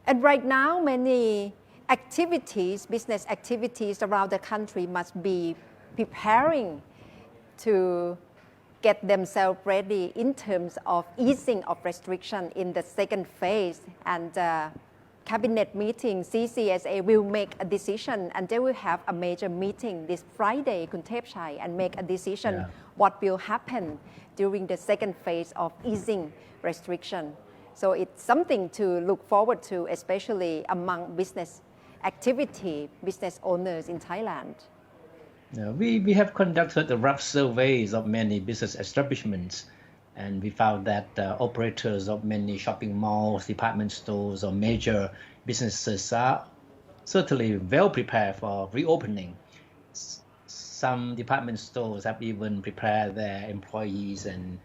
And right now, many activities, business activities around the country must be preparing to get themselves ready in terms of easing of restriction in the second phase. And cabinet meeting, CCSA will make a decision, and they will have a major meeting this Friday, Kun Thepchai, and make a decision what will happen during the second phase of easing restriction. So it's something to look forward to, especially among business activity, business owners in Thailand. We have conducted the rough surveys of many business establishments, and we found that operators of many shopping malls, department stores, or major businesses are certainly well prepared for reopening. Some department stores have even prepared their employees and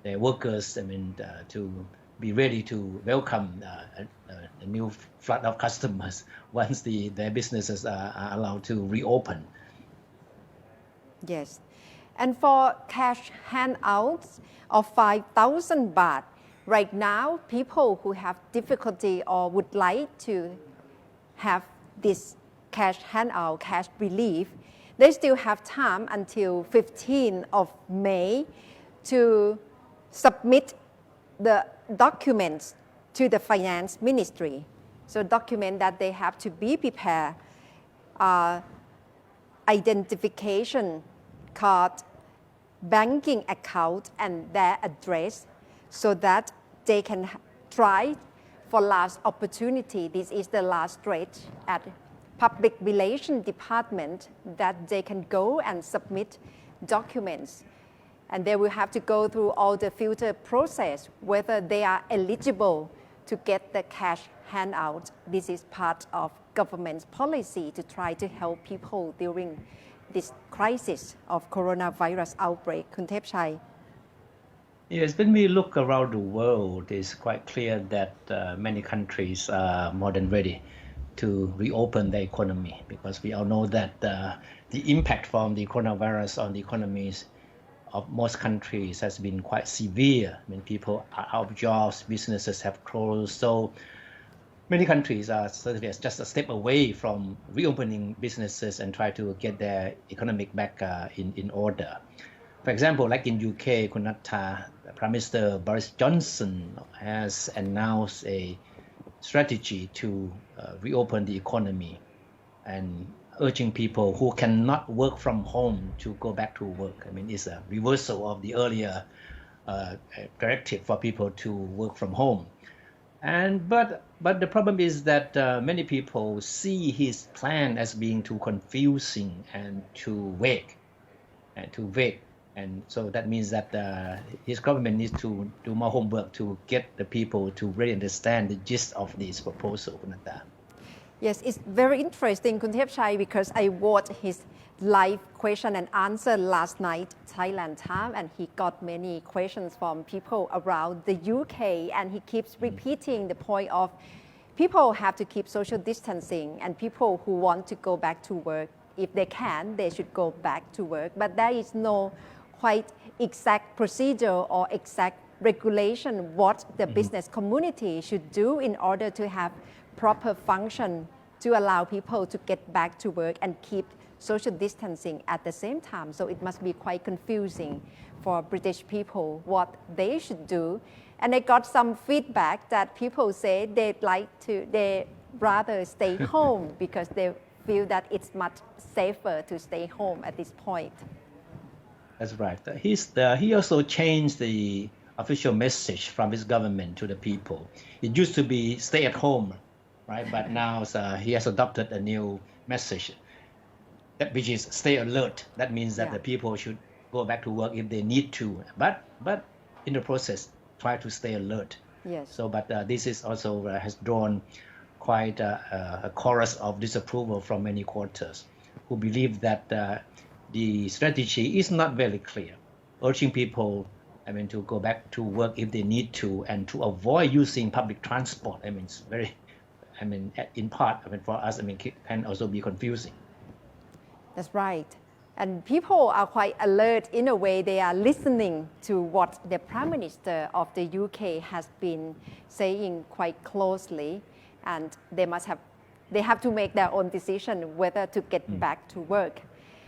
their workers, to be ready to welcome a new flood of customers once their businesses are allowed to reopen. Yes. And for cash handouts of 5,000 baht, right now, people who have difficulty or would like to have this cash handout, cash relief, they still have time until 15th of May to submit the documents to the finance ministry. So document that they have to be prepared, identification card, banking account, and their address, so that they can try for last opportunity. This is the last stretch at public relations department that they can go and submit documents. And they will have to go through all the filter process, whether they are eligible to get the cash handout. This is part of government's policy to try to help people during this crisis of coronavirus outbreak. Kun Thepchai. Yes, when we look around the world, it's quite clear that many countries are more than ready to reopen their economy, because we all know that the impact from the coronavirus on the economies of most countries has been quite severe. People are out of jobs, businesses have closed. So many countries are certainly just a step away from reopening businesses and try to get their economic back in order. For example, like in UK, Kunata, Prime Minister Boris Johnson has announced a strategy to reopen the economy and urging people who cannot work from home to go back to work. It's a reversal of the earlier directive for people to work from home. But the problem is that many people see his plan as being too confusing and too vague. And so that means that his government needs to do more homework to get the people to really understand the gist of this proposal. Yes, it's very interesting, Kun Thepchai, because I watched his live question and answer last night, Thailand time, and he got many questions from people around the UK, and he keeps repeating the point of people have to keep social distancing, and people who want to go back to work, if they can, they should go back to work. But there is no quite exact procedure or exact regulation what the business community should do in order to have proper function to allow people to get back to work and keep social distancing at the same time. So it must be quite confusing for British people what they should do. And I got some feedback that people say they rather stay home because they feel that it's much safer to stay home at this point. That's right. He also changed the official message from his government to the people. It used to be stay at home, right? But now he has adopted a new message, which is stay alert. That means that the people should go back to work if they need to, but in the process, try to stay alert. Yes. So, but this is also has drawn quite a chorus of disapproval from many quarters, who believe that the strategy is not very clear, urging people, to go back to work if they need to, and to avoid using public transport. It's very, in part, for us, can also be confusing. That's right. And people are quite alert in a way. They are listening to what the Prime Minister of the UK has been saying quite closely. and they have to make their own decision whether to get back to work.